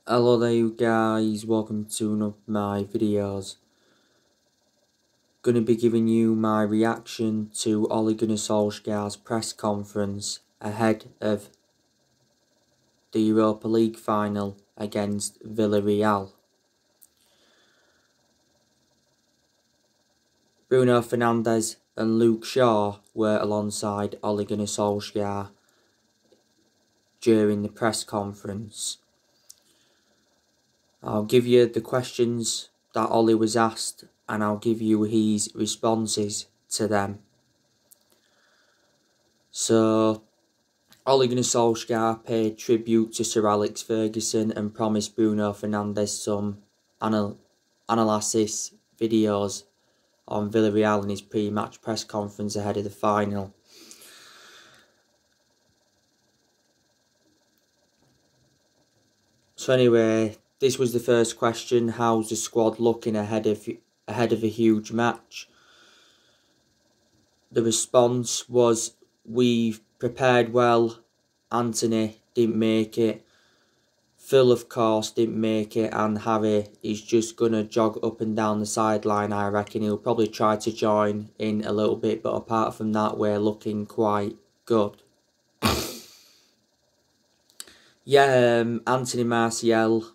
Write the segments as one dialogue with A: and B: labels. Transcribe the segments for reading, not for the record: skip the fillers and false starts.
A: Hello there you guys, welcome to one of my videos. Gonna be giving you my reaction to Ole Gunnar Solskjaer's press conference ahead of the Europa League final against Villarreal. Bruno Fernandes and Luke Shaw were alongside Ole Gunnar Solskjaer during the press conference. I'll give you the questions that Ole was asked and I'll give you his responses to them. So, Ole Gunnar Solskjaer paid tribute to Sir Alex Ferguson and promised Bruno Fernandes some analysis videos on Villarreal in his pre-match press conference ahead of the final. So anyway, this was the first question: how's the squad looking ahead of a huge match? The response was, we've prepared well. Anthony didn't make it. Phil, of course, didn't make it, and Harry is just going to jog up and down the sideline, I reckon. He'll probably try to join in a little bit, but apart from that, we're looking quite good. Anthony Martial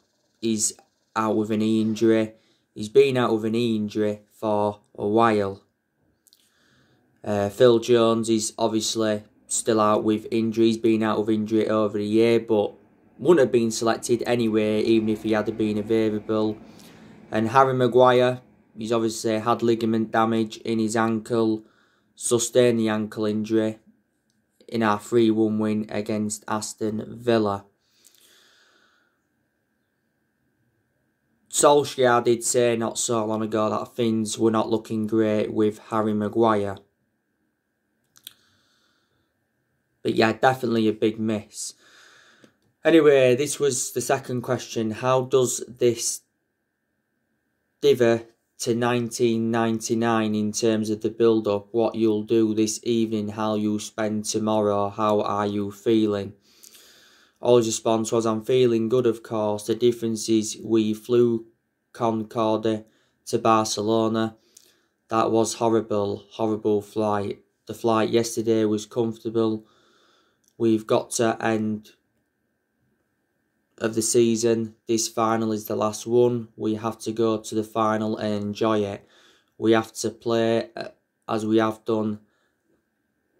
A: is out with an knee injury. He's been out with a knee injury for a while. Phil Jones is obviously still out with injury. He's been out of injury over a year, but wouldn't have been selected anyway, even if he had been available. And Harry Maguire, he's obviously had ligament damage in his ankle, sustained the ankle injury in our 3-1 win against Aston Villa. Solskjaer did say not so long ago that things were not looking great with Harry Maguire. But yeah, definitely a big miss. Anyway, this was the second question. How does this differ to 1999 in terms of the build-up? What you'll do this evening, how you'll spend tomorrow, how are you feeling? Ole's response was, I'm feeling good, of course. The difference is we flew Concorde to Barcelona. That was horrible flight. The flight yesterday was comfortable. We've got to end of the season. This final is the last one. We have to go to the final and enjoy it. We have to play as we have done.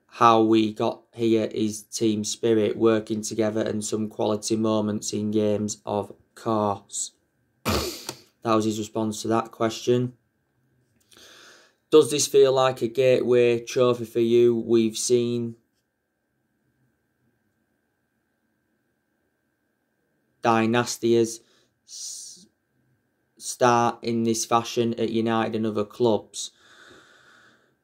A: How we got here is team spirit, working together, and some quality moments in games, of course. That was his response to that question. Does this feel like a gateway trophy for you? We've seen dynastias start in this fashion at United and other clubs.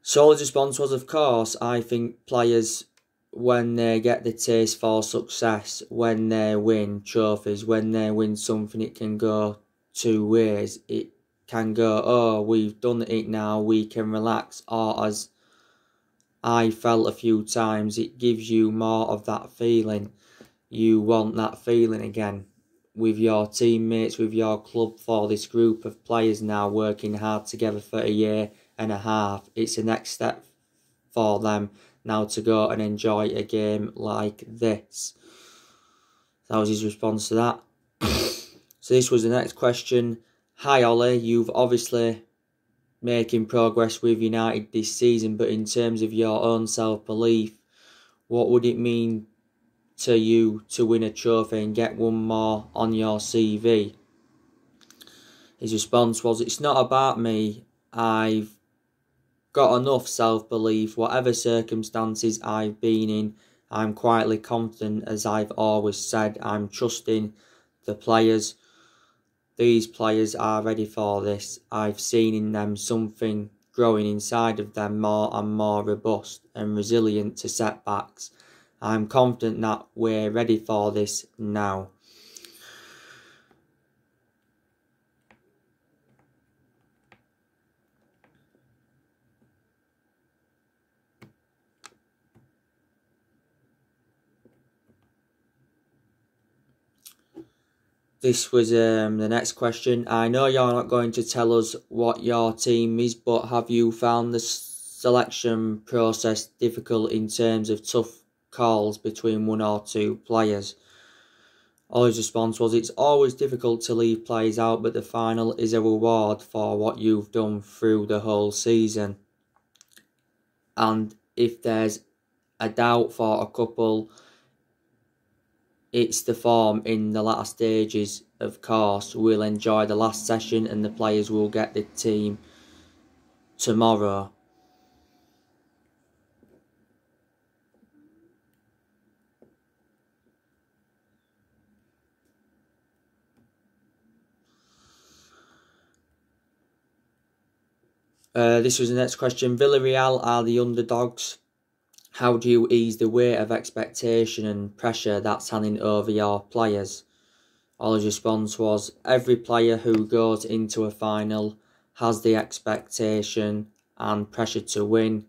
A: Solar's response was, of course, I think players, when they get the taste for success, when they win trophies, when they win something, it can go two ways. It can go, oh, we've done it now, we can relax, or as I felt a few times, it gives you more of that feeling. You want that feeling again with your teammates, with your club, for this group of players now working hard together for a year and a half. It's the next step for them now to go and enjoy a game like this. That was his response to that. So this was the next question. Hi Ole, you've obviously making progress with United this season, but in terms of your own self-belief, what would it mean to you to win a trophy and get one more on your CV? His response was, it's not about me. I've got enough self-belief. Whatever circumstances I've been in, I'm quietly confident, as I've always said. I'm trusting the players. These players are ready for this. I've seen in them something growing inside of them, more and more robust and resilient to setbacks. I'm confident that we're ready for this now. This was the next question. I know you're not going to tell us what your team is, but have you found the selection process difficult in terms of tough calls between one or two players? Ollie's response was, it's always difficult to leave players out, but the final is a reward for what you've done through the whole season. And if there's a doubt for a couple, it's the form in the latter stages. Of course, we'll enjoy the last session and the players will get the team tomorrow. This was the next question. Villarreal are the underdogs. How do you ease the weight of expectation and pressure that's hanging over your players? Ollie's response was, every player who goes into a final has the expectation and pressure to win.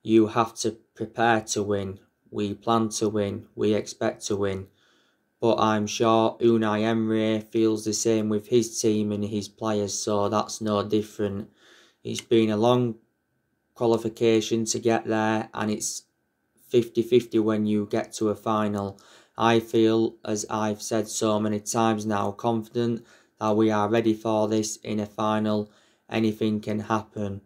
A: You have to prepare to win. We plan to win. We expect to win. But I'm sure Unai Emery feels the same with his team and his players, so that's no different. It's been a long qualification to get there, and it's 50-50 when you get to a final. I feel, as I've said so many times now, confident that we are ready for this in a final. Anything can happen.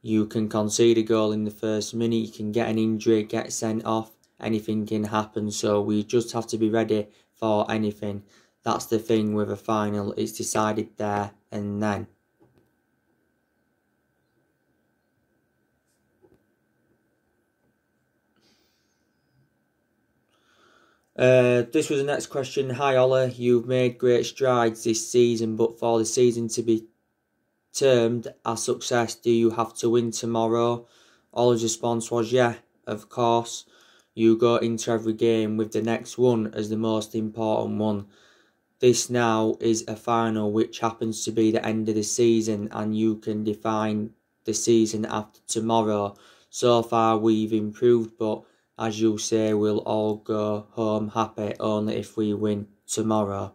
A: You can concede a goal in the first minute, you can get an injury, get sent off, anything can happen. So we just have to be ready for anything. That's the thing with a final, it's decided there and then. This was the next question. Hi Ollie, you've made great strides this season, but for the season to be termed a success, do you have to win tomorrow? Ollie's response was, yeah, of course. You go into every game with the next one as the most important one. This now is a final which happens to be the end of the season, and you can define the season after tomorrow. So far we've improved, but as you say, we'll all go home happy only if we win tomorrow.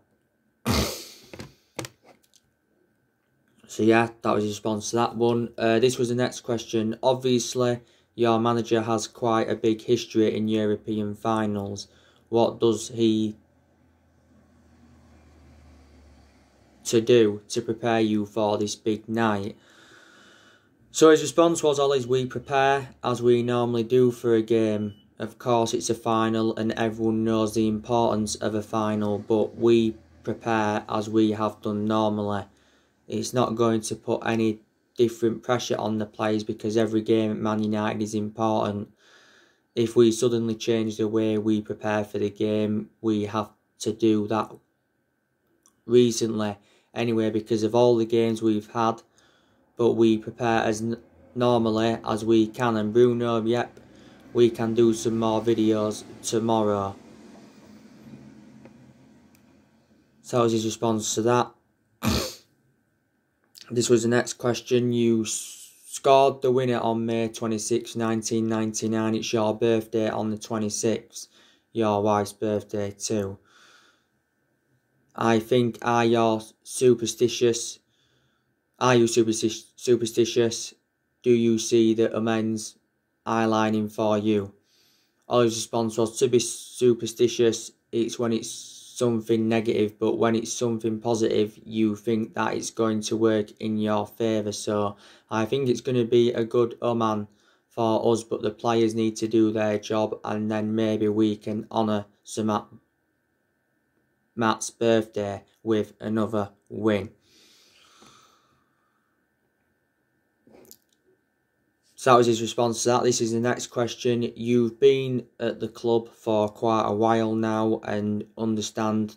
A: So yeah, that was his response to that one. This was the next question. Obviously, your manager has quite a big history in European finals. What does he to do to prepare you for this big night? So his response was, always we prepare as we normally do for a game. Of course it's a final and everyone knows the importance of a final, but we prepare as we have done normally. It's not going to put any different pressure on the players because every game at Man United is important. If we suddenly change the way we prepare for the game, we have to do that recently anyway because of all the games we've had, but we prepare as normally as we can. And Bruno, yep, we can do some more videos tomorrow. So that was his response to that. This was the next question. You scored the winner on May 26, 1999. It's your birthday on the 26th. Your wife's birthday too. I think, are you superstitious? Do you see the amends eyelining for you? Ollie's response was, to be superstitious, it's when it's something negative, but when it's something positive, you think that it's going to work in your favour. So I think it's going to be a good omen for us, but the players need to do their job, and then maybe we can honour Matt's birthday with another win. So that was his response to that. This is the next question. You've been at the club for quite a while now and understand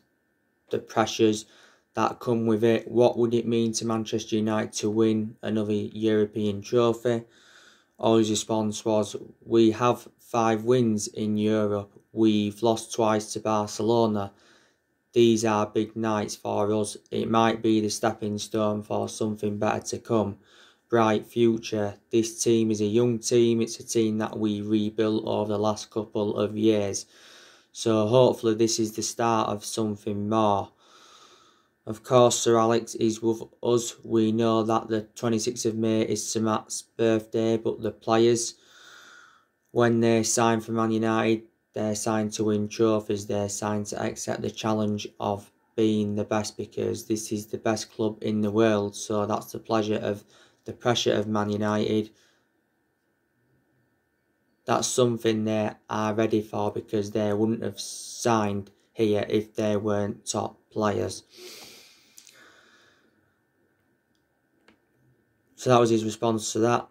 A: the pressures that come with it. What would it mean to Manchester United to win another European trophy? Ollie's response was, we have 5 wins in Europe. We've lost twice to Barcelona. These are big nights for us. It might be the stepping stone for something better to come. Bright future. This team is a young team. It's a team that we rebuilt over the last couple of years. So hopefully this is the start of something more. Of course, Sir Alex is with us. We know that the 26th of May is Sir Matt's birthday, but the players, when they sign for Man United, they're signed to win trophies. They're signed to accept the challenge of being the best, because this is the best club in the world. So that's the pressure of Man United. That's something they are ready for, because they wouldn't have signed here if they weren't top players. So that was his response to that.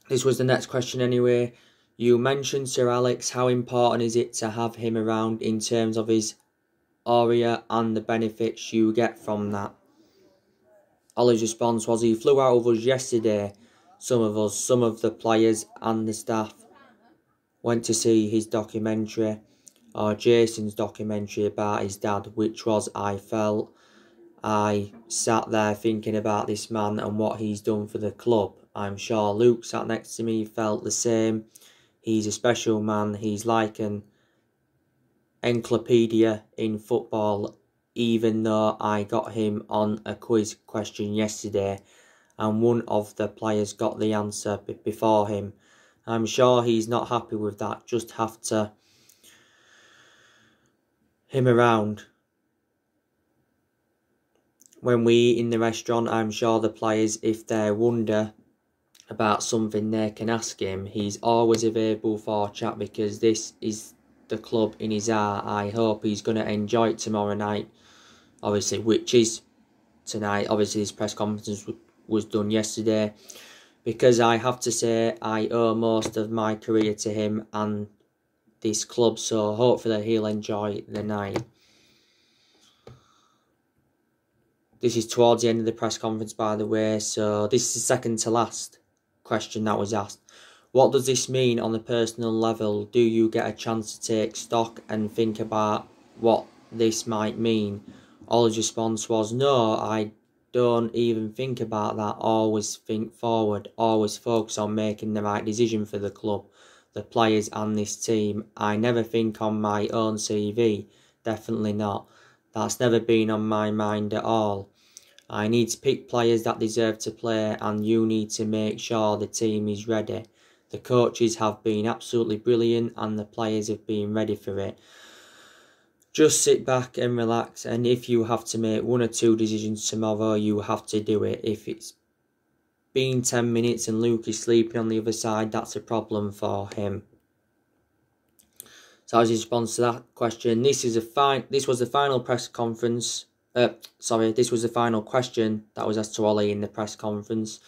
A: This was the next question anyway. You mentioned Sir Alex. How important is it to have him around in terms of his aura and the benefits you get from that? Ollie's response was, he flew out of us yesterday. Some of the players and the staff went to see his documentary, or Jason's documentary about his dad, which was, I sat there thinking about this man and what he's done for the club. I'm sure Luke sat next to me, felt the same. He's a special man. He's like an encyclopedia in football, even though I got him on a quiz question yesterday and one of the players got the answer before him. I'm sure he's not happy with that. Just have to him around. When we eat in the restaurant, I'm sure the players, if they wonder about something, they can ask him. He's always available for chat, because this is the club in his heart. I hope he's going to enjoy it tomorrow night, obviously, which is tonight. Obviously, his press conference was done yesterday, because I have to say I owe most of my career to him and this club, so hopefully he'll enjoy the night. This is towards the end of the press conference, by the way, so this is the second to last question that was asked. What does this mean on the personal level? Do you get a chance to take stock and think about what this might mean? Ollie's response was, no, I don't even think about that. Always think forward. Always focus on making the right decision for the club, the players and this team. I never think on my own CV. Definitely not. That's never been on my mind at all. I need to pick players that deserve to play, and you need to make sure the team is ready. The coaches have been absolutely brilliant and the players have been ready for it. Just sit back and relax, and if you have to make 1 or 2 decisions tomorrow, you have to do it. If it's been 10 minutes and Luke is sleeping on the other side, that's a problem for him. So as a response to that question, this was the final press conference. This was the final question that was asked to Ollie in the press conference.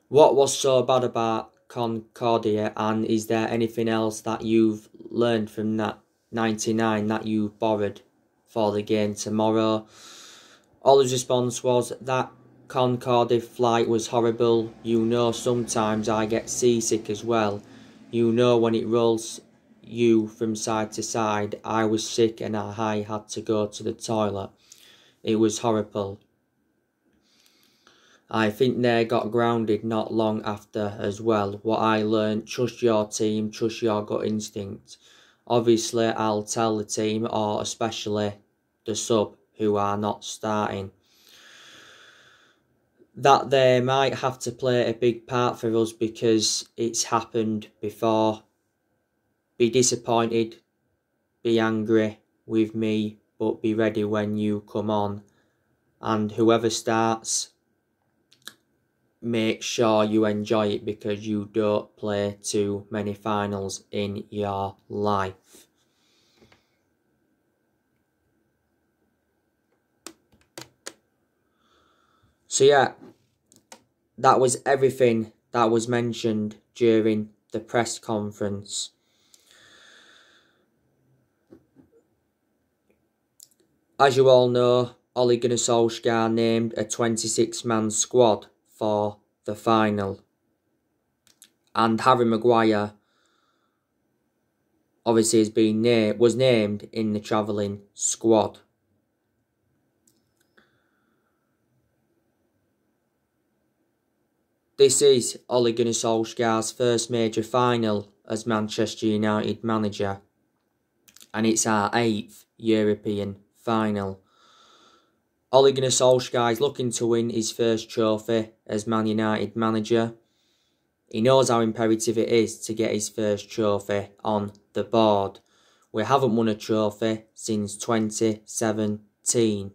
A: What was so bad about Concordia, and is there anything else that you've learned from that 99 that you've borrowed for the game tomorrow? Ollie's response was, that Concordia flight was horrible. You know, sometimes I get seasick as well. You know, when it rolls you from side to side. I was sick and I had to go to the toilet. It was horrible. I think they got grounded not long after as well. What I learned, trust your team, trust your gut instinct. Obviously, I'll tell the team, or especially the sub who are not starting, that they might have to play a big part for us, because it's happened before. Be disappointed, be angry with me, but be ready when you come on. And whoever starts, make sure you enjoy it, because you don't play too many finals in your life. So yeah, that was everything that was mentioned during the press conference. As you all know, Ole Gunnar Solskjaer named a 26-man squad for the final. And Harry Maguire obviously was named in the travelling squad. This is Ole Gunnar Solskjaer's first major final as Manchester United manager, and it's our 8th European final. Ole Gunnar Solskjaer is looking to win his first trophy as Man United manager. He knows how imperative it is to get his first trophy on the board. We haven't won a trophy since 2017.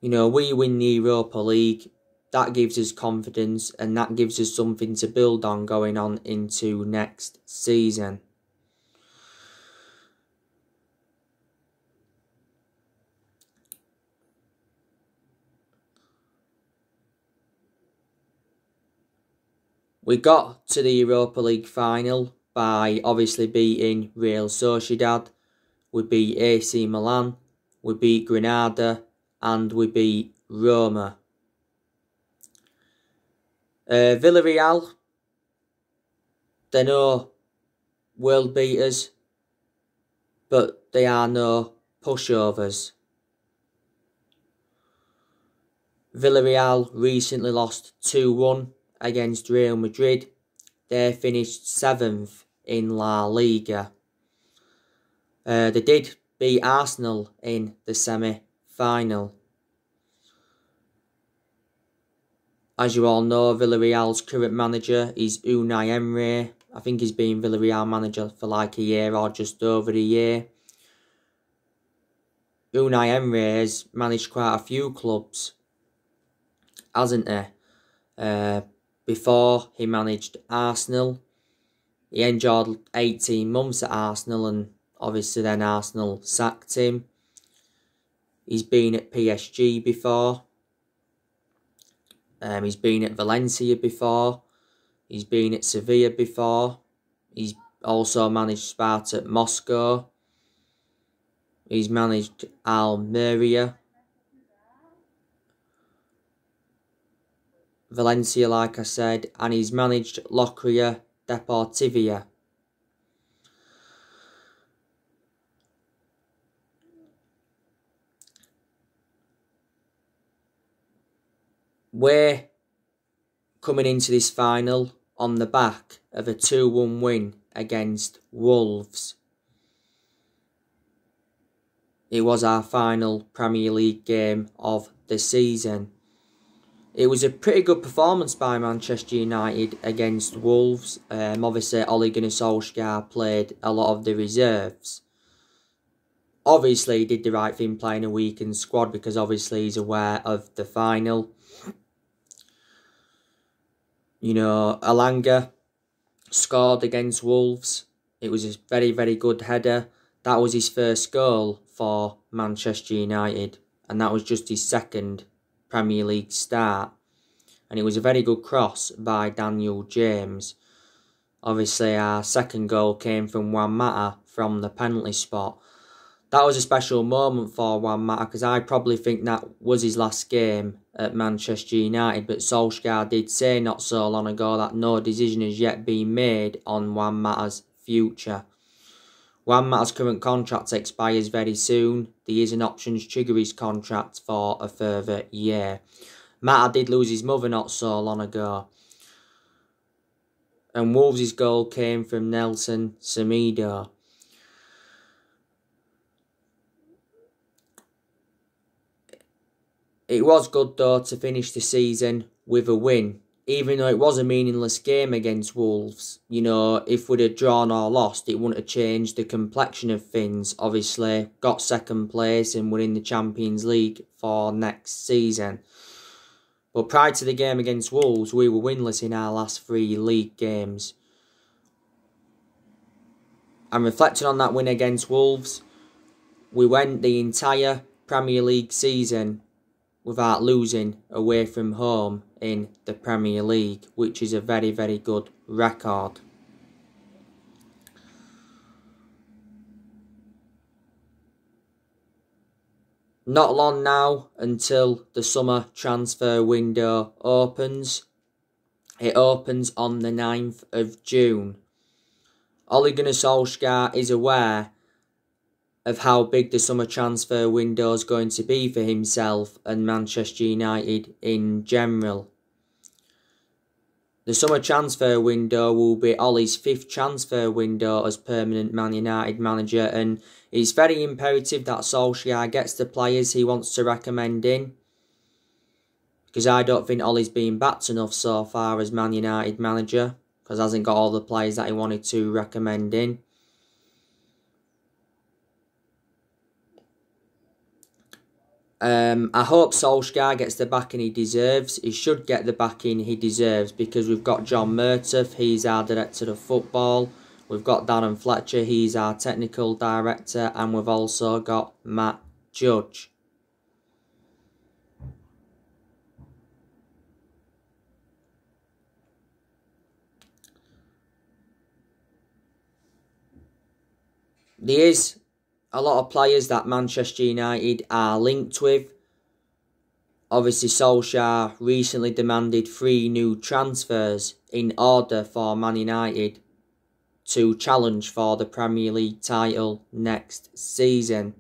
A: You know, we win the Europa League, that gives us confidence and that gives us something to build on going on into next season. We got to the Europa League final by obviously beating Real Sociedad. We beat AC Milan, we beat Granada, and we beat Roma. Villarreal, they're no world beaters, but they are no pushovers. Villarreal recently lost 2-1 against Real Madrid. They finished 7th in La Liga. They did beat Arsenal in the semi-final. As you all know, Villarreal's current manager is Unai Emery. I think he's been Villarreal manager for like a year or just over a year. Unai Emery has managed quite a few clubs, hasn't he? Before he managed Arsenal, he enjoyed 18 months at Arsenal and obviously then Arsenal sacked him. He's been at PSG before. He's been at Valencia before. He's been at Sevilla before. He's also managed Spartak Moscow. He's managed Almeria. Valencia, like I said. And he's managed Locria Deportiva. We're coming into this final on the back of a 2-1 win against Wolves. It was our final Premier League game of the season. It was a pretty good performance by Manchester United against Wolves. Obviously, Ole Gunnar Solskjaer played a lot of the reserves. Obviously, he did the right thing playing a weakened squad because obviously he's aware of the final. You know, Elanga scored against Wolves. It was a very, very good header. That was his first goal for Manchester United. And that was just his second Premier League start. And it was a very good cross by Daniel James. Obviously, our second goal came from Juan Mata from the penalty spot. That was a special moment for Juan Mata because I probably think that was his last game at Manchester United. But Solskjaer did say not so long ago that no decision has yet been made on Juan Mata's future. Juan Mata's current contract expires very soon. There is an option to trigger his contract for a further year. Mata did lose his mother not so long ago. And Wolves' goal came from Nelson Semedo. It was good though to finish the season with a win. Even though it was a meaningless game against Wolves. You know, if we'd have drawn or lost, it wouldn't have changed the complexion of things. Obviously, got second place and we're in the Champions League for next season. But prior to the game against Wolves, we were winless in our last 3 league games. And reflecting on that win against Wolves, we went the entire Premier League season without losing away from home in the Premier League, which is a very, very good record. Not long now until the summer transfer window opens. It opens on the 9th of June. Ole Gunnar Solskjaer is aware of how big the summer transfer window is going to be for himself and Manchester United in general. The summer transfer window will be Ole's 5th transfer window as permanent Man United manager, and it's very imperative that Solskjaer gets the players he wants to recommend in, because I don't think Ole's been backed enough so far as Man United manager, because hasn't got all the players that he wanted to recommend in. I hope Solskjaer gets the backing he deserves. He should get the backing he deserves, because we've got John Murtough, he's our director of football. We've got Darren Fletcher, he's our technical director. And we've also got Matt Judge. There is a lot of players that Manchester United are linked with. Obviously, Solskjaer recently demanded 3 new transfers in order for Man United to challenge for the Premier League title next season.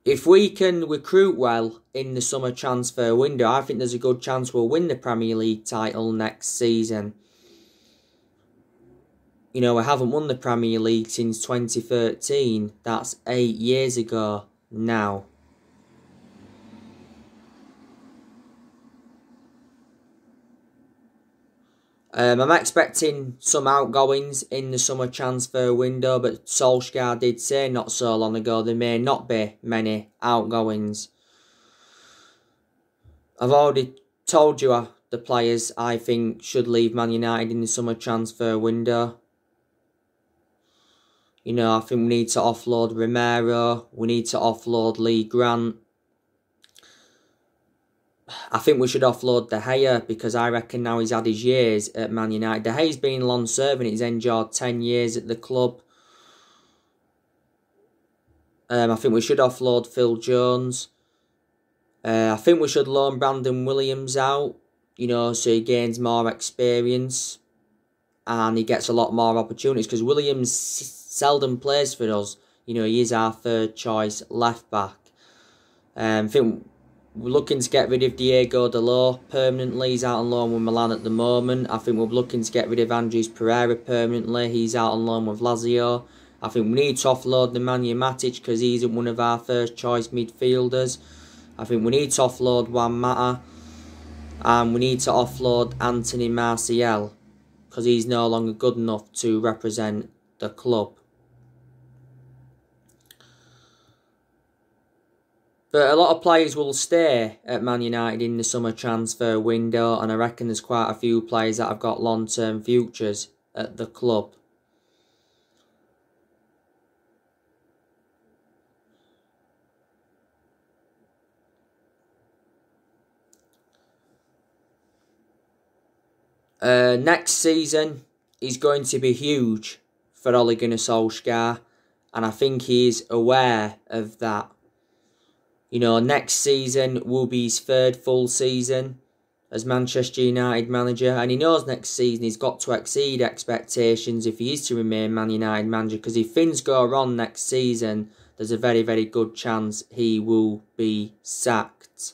A: If we can recruit well in the summer transfer window, I think there's a good chance we'll win the Premier League title next season. You know, we haven't won the Premier League since 2013. That's 8 years ago now. I'm expecting some outgoings in the summer transfer window, but Solskjaer did say not so long ago there may not be many outgoings. I've already told you the players I think should leave Man United in the summer transfer window. You know, I think we need to offload Romero. We need to offload Lee Grant. I think we should offload De Gea, because I reckon now he's had his years at Man United. De Gea's been long serving. He's endured 10 years at the club. I think we should offload Phil Jones. I think we should loan Brandon Williams out, you know, so he gains more experience and he gets a lot more opportunities, because Williams seldom plays for us. You know, he is our 3rd choice left back. I think we're looking to get rid of Diego Dalot permanently. He's out on loan with Milan at the moment. I think we're looking to get rid of Andres Pereira permanently. He's out on loan with Lazio. I think we need to offload Nemanja Matic, because he isn't one of our 1st choice midfielders. I think we need to offload Juan Mata. And we need to offload Anthony Martial, because he's no longer good enough to represent the club. But a lot of players will stay at Man United in the summer transfer window, and I reckon there's quite a few players that have got long-term futures at the club. Next season is going to be huge for Ole Gunnar Solskjaer, and I think he is aware of that. You know, next season will be his 3rd full season as Manchester United manager, and he knows next season he's got to exceed expectations if he is to remain Man United manager, because if things go wrong next season, there's a very, very good chance he will be sacked.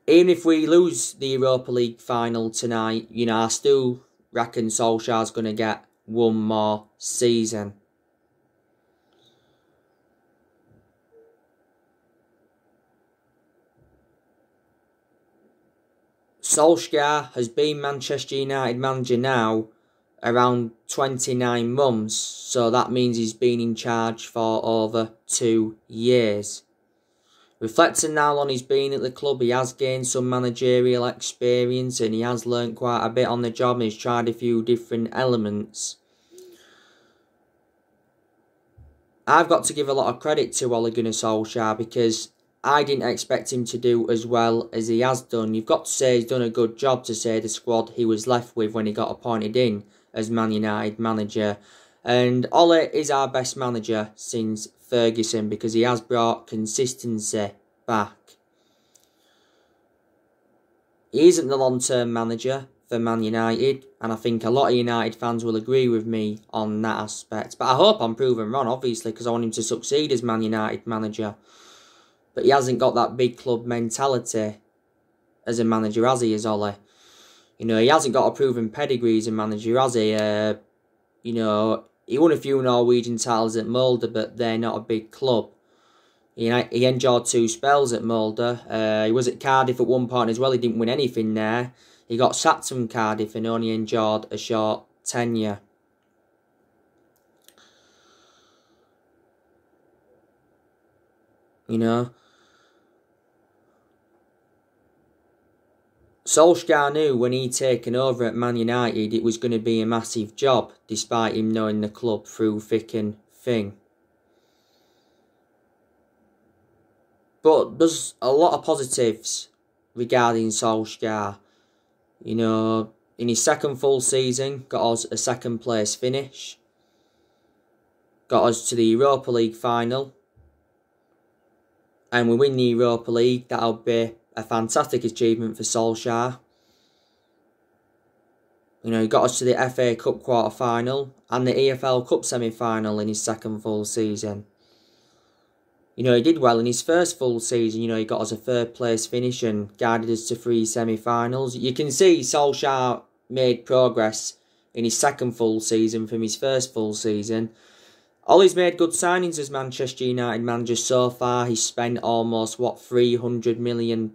A: Even if we lose the Europa League final tonight, you know, I still reckon Solskjaer's going to get one more season. Solskjaer has been Manchester United manager now around 29 months, so that means he's been in charge for over 2 years. Reflecting now on his being at the club, he has gained some managerial experience and he has learnt quite a bit on the job, and he's tried a few different elements. I've got to give a lot of credit to Ole Gunnar Solskjaer, because I didn't expect him to do as well as he has done. You've got to say he's done a good job to say the squad he was left with when he got appointed in as Man United manager. And Ole is our best manager since Ferguson, because he has brought consistency back. he isn't the long-term manager for Man United, and I think a lot of United fans will agree with me on that aspect. But I hope I'm proven wrong, obviously, because I want him to succeed as Man United manager. But he hasn't got that big club mentality as a manager, has he, as Ole? You know, he hasn't got a proven pedigree as a manager, has he? You know, he won a few Norwegian titles at Molde, but they're not a big club. He endured 2 spells at Molde. He was at Cardiff at one point as well. He didn't win anything there. He got sacked from Cardiff and only endured a short tenure. You know, Solskjaer knew when he'd taken over at Man United it was going to be a massive job, despite him knowing the club through thick and thin. But there's a lot of positives regarding Solskjaer. You know, in his second full season, got us a second place finish. Got us to the Europa League final. And we win the Europa League. That'll be a fantastic achievement for Solskjaer. You know, he got us to the FA Cup quarter-final and the EFL Cup semi-final in his second full season. You know, he did well in his first full season. You know, he got us a third place finish and guided us to 3 semi-finals. You can see Solskjaer made progress in his second full season from his first full season. Ollie's made good signings as Manchester United manager so far. He's spent almost, £300 million.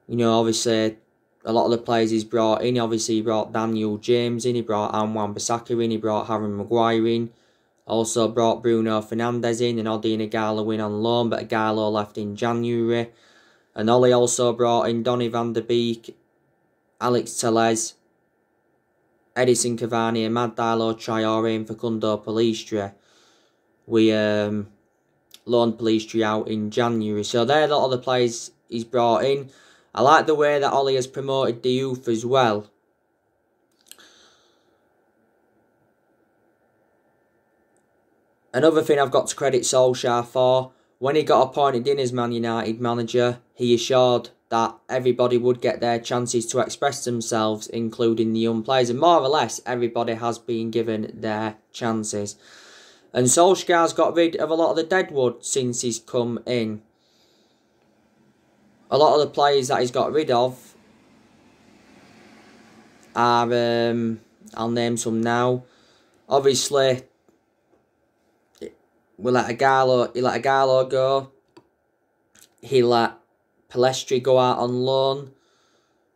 A: You know, obviously, a lot of the players he's brought in. Obviously, he brought Daniel James in. He brought Wan-Bissaka in. He brought Harry Maguire in. Also brought Bruno Fernandes in and Odion Ighalo in on loan, but Ighalo left in January. And Ollie also brought in Donny van der Beek, Alex Telles, Edison Cavani and Mad Diallo Traore and Facundo Pellistri. We loaned Pellistri out in January. So they're a lot of the players he's brought in. I like the way that Ollie has promoted the youth as well. Another thing I've got to credit Solskjaer for, when he got appointed in as Man United manager, he assured that everybody would get their chances to express themselves, including the young players. And more or less, everybody has been given their chances. And Solskjaer's got rid of a lot of the deadwood since he's come in. A lot of the players that he's got rid of are, I'll name some now. Obviously, he let Ighalo go. He let Pellistri go out on loan.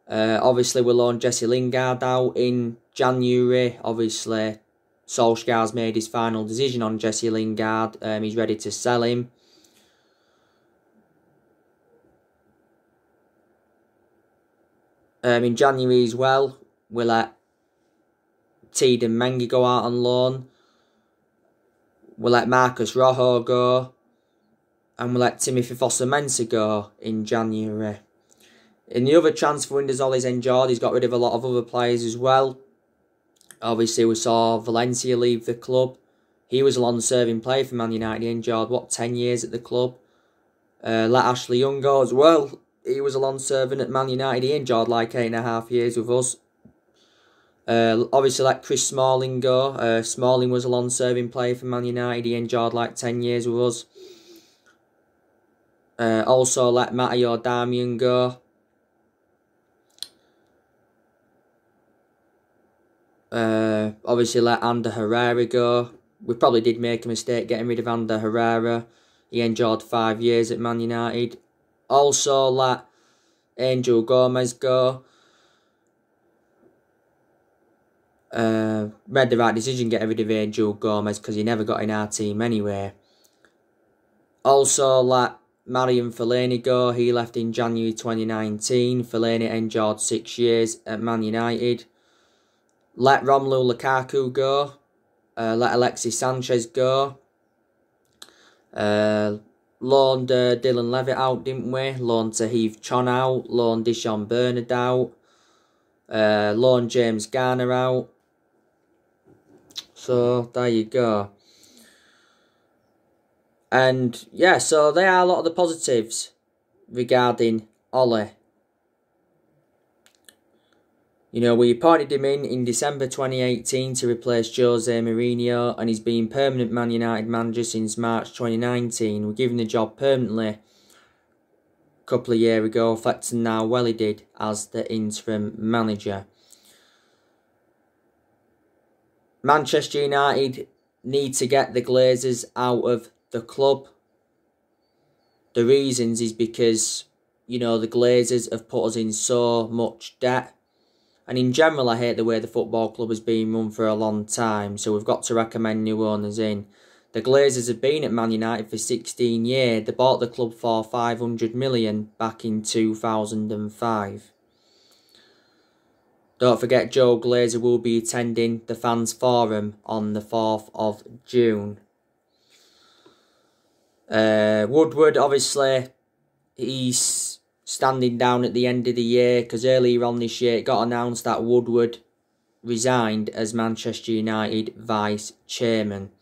A: Obviously, we loaned Jesse Lingard out in January. Obviously, Solskjaer's made his final decision on Jesse Lingard. He's ready to sell him. In January as well, we let Tiedemann Mengi go out on loan. We let Marcus Rojo go. And we let Timothy Fosu-Mensah go in January. In the other transfer windows Ollie's enjoyed, he's got rid of a lot of other players as well. Obviously, we saw Valencia leave the club. He was a long-serving player for Man United. He enjoyed, 10 years at the club. Let Ashley Young go as well. He was a long-serving at Man United. He enjoyed 8.5 years with us. Obviously, let Chris Smalling go. Smalling was a long-serving player for Man United. He enjoyed 10 years with us. Also let Matteo Darmian go. Obviously let Ander Herrera go. We probably did make a mistake getting rid of Ander Herrera. He endured 5 years at Man United. Also let Angel Gomez go. Made the right decision getting rid of Angel Gomez because he never got in our team anyway. Also let Marian Fellaini go. He left in January 2019. Fellaini endured 6 years at Man United. Let Romelu Lukaku go. Let Alexis Sanchez go. Loaned Dylan Levitt out, didn't we? Loaned Tahith Chon out. Loaned Dishon Bernard out. Loaned James Garner out. So, there you go. And, yeah, so they are a lot of the positives regarding Ollie You know, we appointed him in December 2018 to replace Jose Mourinho, and he's been permanent Man United manager since March 2019. We gave him the job permanently a couple of years ago, reflecting how well he did as the interim manager. Manchester United need to get the Glazers out of the club. The reasons is because, you know, the Glazers have put us in so much debt. And in general, I hate the way the football club has been run for a long time. So we've got to recommend new owners in. The Glazers have been at Man United for 16 years. They bought the club for 500 million back in 2005. Don't forget, Joe Glazer will be attending the Fans Forum on the 4th of June. Woodward, obviously, he's standing down at the end of the year, because earlier on this year it got announced that Woodward resigned as Manchester United vice chairman.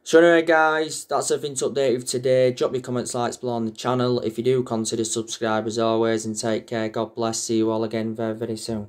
A: So anyway guys, that's everything to update with today. Drop your comments, likes below on the channel. If you do, consider subscribe as always, and take care. God bless. See you all again very, very soon.